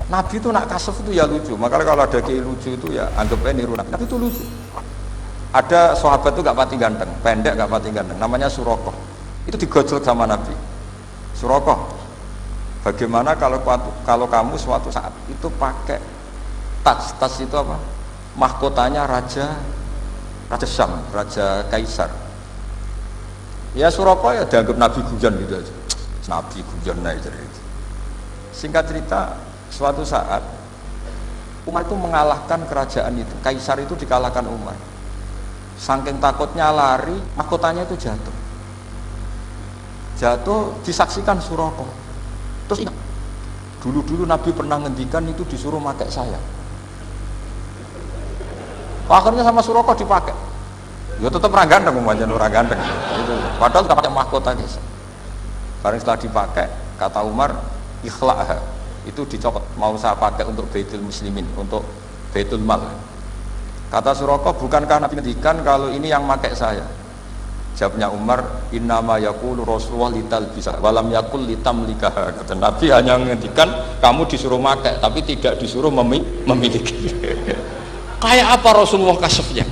Nabi itu nak kasef itu ya lucu. Makanya kalau ada kiai lucu itu ya anggapnya niru Nabi. Nabi itu lucu. Ada sahabat itu gak pati ganteng, pendek gak pati ganteng, namanya Surakoh. Itu digojlok sama Nabi. Surakoh, bagaimana kalau kamu suatu saat itu pakai tas itu apa? Mahkotanya raja Syam, raja Kaisar. Ya Surakoh ya dianggap Nabi Gujan gitu aja. Nabi Gujan aja. Singkat cerita, suatu saat Umar itu mengalahkan kerajaan itu. Kaisar itu dikalahkan Umar. Saking takutnya lari, mahkotanya itu jatuh. Jatuh disaksikan Surakoh. Terus ingat, dulu Nabi pernah ngendikan itu disuruh pakai saya. Akhirnya sama Surakoh dipakai. Ya tetap orang ganteng, orang ganteng. Itu. Padahal tidak pakai mahkota guys. Karena setelah dipakai, kata Umar, ikhla'ha. itu dicopot, mau saya pakai untuk Baitul Muslimin, untuk Baitul Mal. Kata Suraqah, bukankah Nabi ngendikan kalau ini yang pakai saya? Jawabnya Umar, innama yaqulu Rasulullah lital bisa walam yaqul litamlikaha. Kata Nabi hanya ngendikan kamu disuruh pakai tapi tidak disuruh memiliki. Kayak apa Rasulullah kasefnya?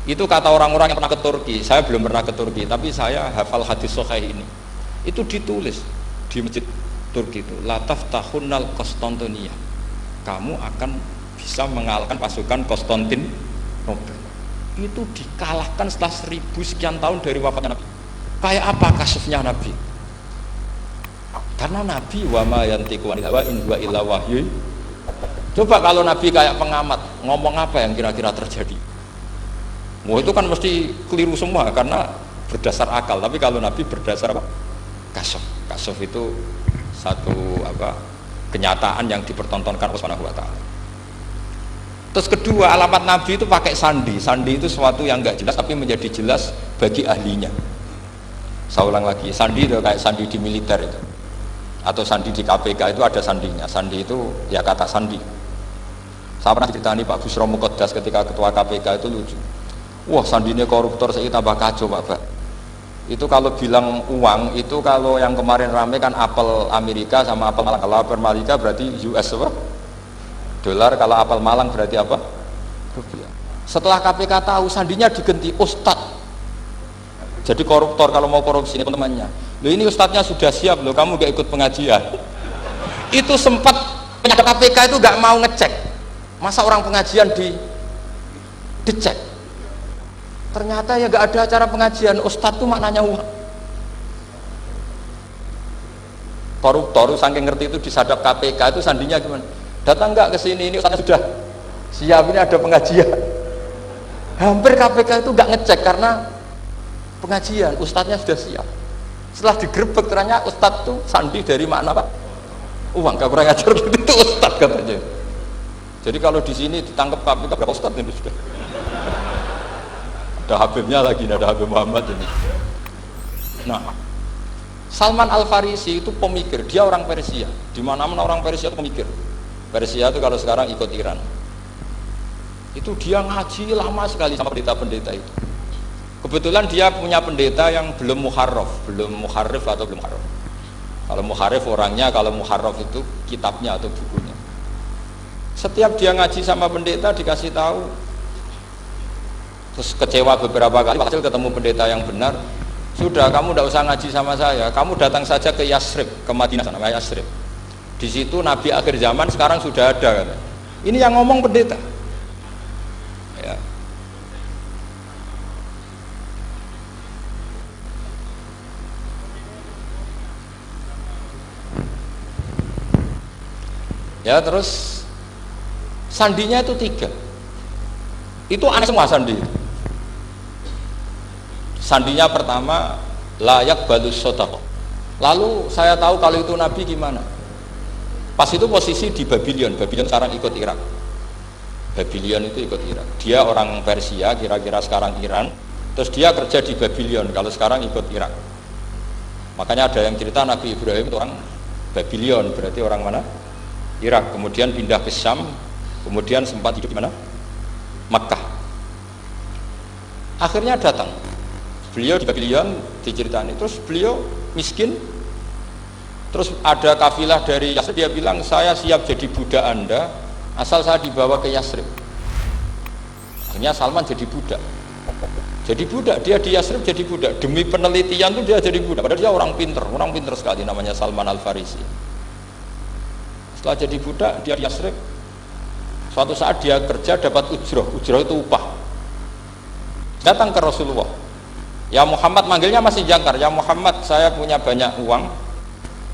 Itu kata orang-orang yang pernah ke Turki. Saya belum pernah ke Turki, tapi saya hafal hadis sahih ini. Itu ditulis di masjid Turki itu, la taftahunnal Konstantinia. Kamu akan bisa mengalahkan pasukan Konstantinopel. Itu dikalahkan setelah 1000 sekian tahun dari wafatnya Nabi. Kayak apa kasusnya Nabi? Karena Nabi wa ma yantiqu anil hawa in huwa illa wahyu. Coba kalau Nabi kayak pengamat, ngomong apa yang kira-kira terjadi? Wah, itu kan mesti keliru semua karena berdasar akal. Tapi kalau Nabi berdasar apa? Kasuf. Kasuf itu satu kenyataan yang dipertontonkan oleh Subhanahu wa taala. Terus kedua, alamat Nabi itu pakai sandi. Sandi itu sesuatu yang enggak jelas tapi menjadi jelas bagi ahlinya. Saya ulang lagi, sandi itu kayak sandi di militer itu, atau sandi di KPK itu ada sandinya. Sandi itu ya kata sandi. Saya pernah ceritani Pak Busro Muqaddas ketika ketua KPK itu lucu. Wah, sandinya koruptor saya tambah kacau Pak. Itu kalau bilang uang itu kalau yang kemarin rame kan apel Amerika sama apel Malang. Kalau apel Amerika berarti US apa? Dolar, kalau apel Malang berarti apa? Rupiah. Setelah KPK tahu sandinya diganti Ustadz. Jadi koruptor kalau mau korupsi ini teman-temannya. Loh ini Ustadznya sudah siap loh, kamu gak ikut pengajian. Itu sempat penyadap KPK itu gak mau ngecek. Masa orang pengajian dicek? Ternyata ya gak ada acara pengajian, Ustadz itu maknanya uang. Koruptor saking ngerti itu disadap KPK itu sandinya gimana? Datang nggak ke sini, ini Ustaznya sudah siap, ini ada pengajian. Hampir KPK itu nggak ngecek karena pengajian, Ustadznya sudah siap. Setelah digerebek ternyata Ustadz itu sandi dari makna apa? Uang, gak kurang ajar gitu, itu Ustadz katanya. Jadi kalau di sini ditangkap KPK berapa Ustadz ini sudah? Ada Habibnya lagi, ada Habib Muhammad ini. Nah, Salman Al Farisi itu pemikir, dia orang Persia. Di mana-mana orang Persia itu pemikir. Persia itu kalau sekarang ikut Iran. Itu dia ngaji lama sekali sama pendeta-pendeta itu. Kebetulan dia punya pendeta yang belum muharraf, belum muharrif atau belum muharraf. Kalau muharrif orangnya, kalau muharraf itu kitabnya atau bukunya. Setiap dia ngaji sama pendeta dikasih tahu. Terus kecewa beberapa kali, hasil ketemu pendeta yang benar. Sudah, kamu tidak usah ngaji sama saya, kamu datang saja ke Yasrib, ke Madinah sana, ke Yasrib. Di situ Nabi akhir zaman sekarang sudah ada. Kata. Ini yang ngomong pendeta. Ya. Ya terus sandinya itu 3. Itu aneh semua sandi. Sandinya pertama layak balus sodako. Lalu saya tahu kalau itu Nabi gimana. Pas itu posisi di Babylon. Babylon sekarang ikut Irak. Babylon itu ikut Irak. Dia orang Persia, kira-kira sekarang Iran. Terus dia kerja di Babylon, kalau sekarang ikut Irak. Makanya ada yang cerita Nabi Ibrahim itu orang Babylon, berarti orang mana? Irak. Kemudian pindah ke Syam, kemudian sempat hidup di mana? Makkah. Akhirnya datang. Beliau di Babylon diceritani. Terus beliau miskin. Terus ada kafilah dari Yasrib, dia bilang saya siap jadi budak Anda asal saya dibawa ke Yasrib. Akhirnya Salman jadi budak. Jadi budak, dia di Yasrib jadi budak. Demi penelitian itu dia jadi budak. Padahal dia orang pinter sekali, namanya Salman Al Farisi. Setelah jadi budak, dia di Yasrib. Suatu saat dia kerja dapat ujroh itu upah. Datang ke Rasulullah. Ya Muhammad, manggilnya masih jangkar. Ya Muhammad, saya punya banyak uang.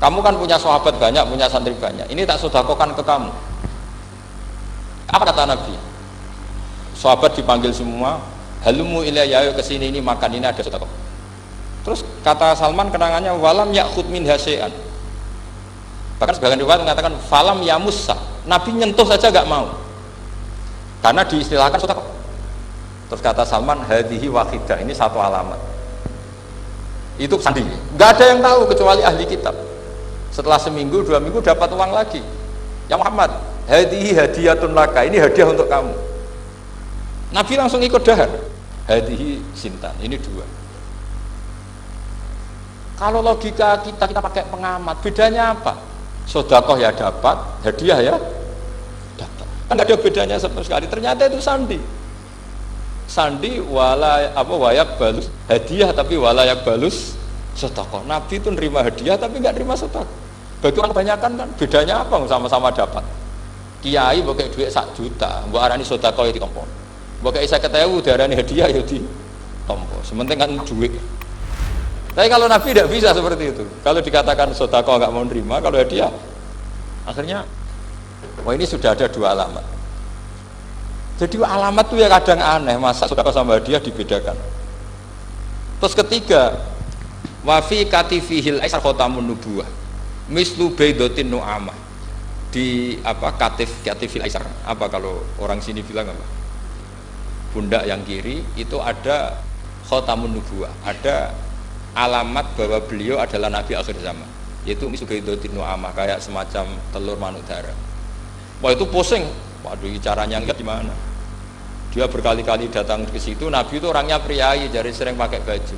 Kamu kan punya sahabat banyak, punya santri banyak. Ini tak sedekahkan ke kamu. Apa kata Nabi? Sahabat dipanggil semua, halumu ilayya, ayo kesini, ini makan, ini ada sedekah. Terus kata Salman kenangannya, walam ya'khud min hasya'an. Bahkan sebagian riwayat mengatakan falam yamussa. Nabi nyentuh saja gak mau. Karena diistilahkan sedekah. Terus kata Salman, hadhihi wahidah, ini satu alamat. Itu sandi. Gak ada yang tahu kecuali ahli kitab. Setelah seminggu, 2 minggu dapat uang lagi. Ya Muhammad, hadihi hadiyatun laka, ini hadiah untuk kamu. Nabi langsung ikut dahar. Hadihi sintan, ini 2. Kalau logika kita pakai pengamat, bedanya apa? Sedekah ya dapat, hadiah ya dapat. Kan tidak ada bedanya sama sekali. Ternyata itu sandi. Sandi wayak balus hadiah tapi walayak balus sedekah. Nabi itu nerima hadiah tapi nggak nerima sedekah. Bagi orang kebanyakan kan bedanya apa? Sama-sama dapat. Kiai pakai duit 1 juta, mbok arani sedekah ya ditompo. Mbok kayak 50.000 diarani hadiah ya ditompo. Sementing kan duit. Tapi kalau Nabi tidak bisa seperti itu. Kalau dikatakan sedekah nggak mau nerima, kalau hadiah akhirnya ini sudah ada 2 alamat. Jadi alamat itu ya kadang aneh, masa sedekah sama hadiah dibedakan. Terus ketiga, wafi katifihil aisar khotamun nubuwah mislu baidotin nu'amah. Di katifil aisar, kalau orang sini bilang apa? Pundak yang kiri itu ada khotamun nubuwah, ada alamat bahwa beliau adalah nabi akhir zaman, yaitu mislu baidotin nu'amah, kayak semacam telur manuk dara. Wah itu pusing, waduh caranya enggak gimana? Dia berkali-kali datang ke situ. Nabi itu orangnya priayi, jadi sering pakai baju.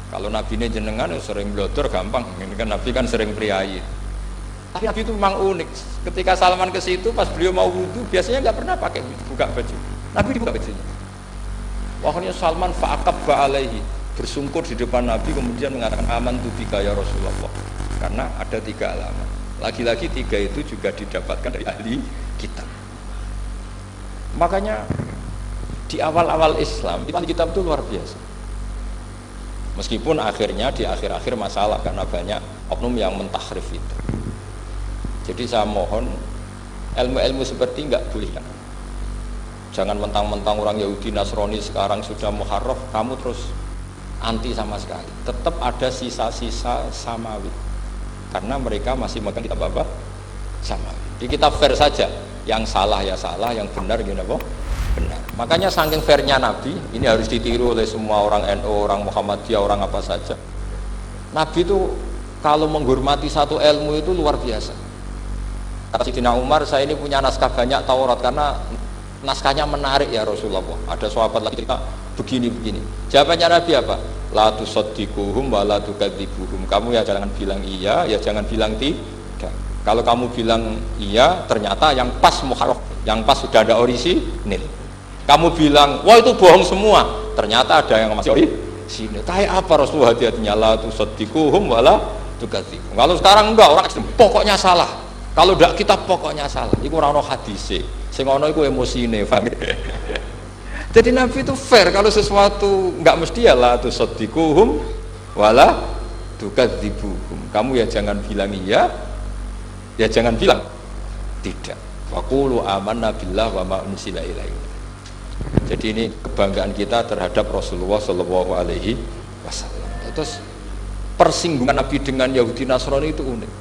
Kalau Nabi ini jenengan sering blodor gampang, ini kan Nabi kan sering priayi. Tapi Nabi itu memang unik. Ketika Salman ke situ, pas beliau mau wudhu, biasanya nggak pernah pakai buka baju. Nabi dibuka bajunya. Wahnya Salman fa'aqabba alaihi, bersungkur di depan Nabi, kemudian mengatakan aman tubika ya Rasulullah. Karena ada 3 alamat. Lagi-lagi 3 itu juga didapatkan dari ahli kitab. Makanya di awal-awal Islam ahli kitab itu luar biasa. Meskipun akhirnya di akhir-akhir masalah karena banyak oknum yang mentahrif itu. Jadi saya mohon ilmu-ilmu seperti enggak boleh. Jangan mentang-mentang orang Yahudi Nasrani sekarang sudah muharraf kamu terus anti sama sekali. Tetap ada sisa-sisa samawi. Karena mereka masih makan kitab apa? Samawi. Di kitab fair saja, yang salah ya salah, yang benar gini apa? Benar. Makanya saking fairnya Nabi, ini harus ditiru oleh semua orang NU, orang Muhammadiyah, orang apa saja. Nabi itu kalau menghormati satu ilmu itu luar biasa. Kata Sayyidina Umar, saya ini punya naskah banyak Taurat karena naskahnya menarik ya Rasulullah. Ada sahabat lagi cerita begini-begini. Jawabannya Nabi apa? La tusaddiquhum wa la tukadzibuhum. Kamu ya jangan bilang iya, ya jangan bilang tidak. Kalau kamu bilang iya, ternyata yang pas muharraf, yang pas sudah ada orisinil. Kamu bilang, wah itu bohong semua, ternyata ada yang masih orisinil. Kayak apa Rasulullah hati-hatinya? La tusaddiquhum wa la tukadzibuhum. Kalau sekarang enggak, orang ekstrem, pokoknya salah. Kalau tidak kita pokoknya salah. Iku ora ono hadise. Sing ono iku emosine, paham? Jadi Nabi itu fair, kalau sesuatu enggak mesti ya la tusaddiquhum wa la tukadzibuhum. Kamu ya jangan bilang iya, ya jangan bilang tidak. Waqulu amanna billah wa ma unzila ilaihi. Jadi ini kebanggaan kita terhadap Rasulullah Shallallahu Alaihi Wasallam. Terus persinggungan Nabi dengan Yahudi Nasrani itu unik.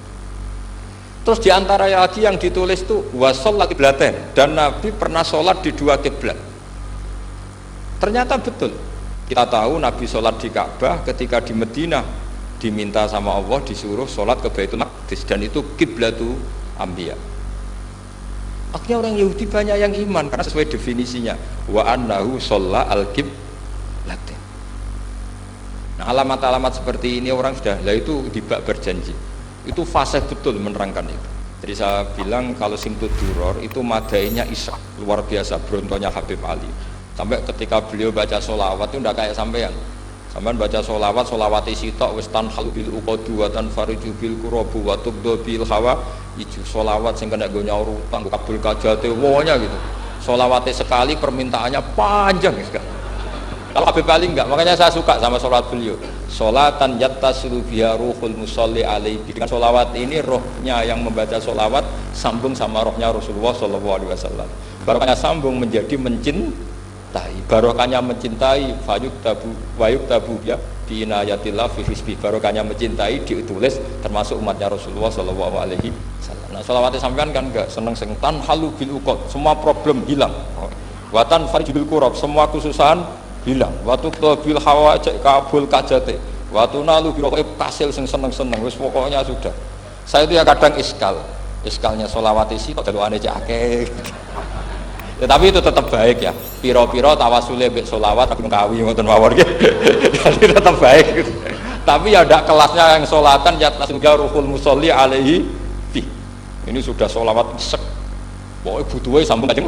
Terus diantara lagi yang ditulis itu wasol kiblaten, dan Nabi pernah sholat di 2 kiblat. Ternyata betul. Kita tahu Nabi sholat di Ka'bah, ketika di Madinah diminta sama Allah disuruh sholat ke Baitul Maqdis, dan itu kiblatu Anbiya. Akhirnya orang Yahudi banyak yang iman karena sesuai definisinya wa annahu sholla al-qiblatain. Nah alamat-alamat seperti ini orang sudah, lah itu dibak berjanji. Itu fasih betul menerangkan itu. Jadi saya bilang kalau Simtud Duror itu madainya Isa luar biasa, brontonya Habib Ali. Sampai ketika beliau baca sholawat itu tidak kayak sampean. Sampean baca sholawat, sholawati sitok wis tanhalu bil uqadu wa tanfariju bil qurabu wa tubdu bil hawa ijo sholawat sing kena go nyaur utang kabul kajate wonya gitu. Sholawatnya sekali permintaannya panjang sekali. Kalau Habib Ali enggak, makanya saya suka sama sholat beliau. Sholatan yattasilu biha ruhul musalli alaihi. Dengan sholawat ini rohnya yang membaca sholawat sambung sama rohnya Rasulullah Shallallahu Alaihi Wasallam. Barokahnya sambung menjadi mencintai. Barokahnya mencintai fayuk tabu ya biinayatillah fi hisbi. Barokahnya mencintai ditulis termasuk umatnya Rasulullah Shallallahu Alaihi Wasallam. Nah sholawatnya sampean kan enggak seneng tan halu bil uqad, semua problem hilang. Watan farijul kurab, semua kesusahan bilang waktu bil hawa cek kabul kajate waktu nalu biro kasil sing seneng-seneng wis pokoknya sudah Saya itu ya kadang iskalnya sholawat isi kok daluane cek akeh. Ya, tapi itu tetap baik ya. Piro-piro tawasule mbek sholawat tapi kawi ngoten mawon nggih. Jadi tetap baik. Tapi ya ndak kelasnya yang sholatan ya tasga ruhul musolli alaihi fi. Ini sudah sholawat sek. Pokoknya butuhnya sambung aja.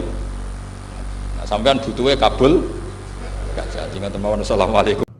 Nah, sampean butuhnya kabul. Gak jadi ngoten mawon. Assalamualaikum.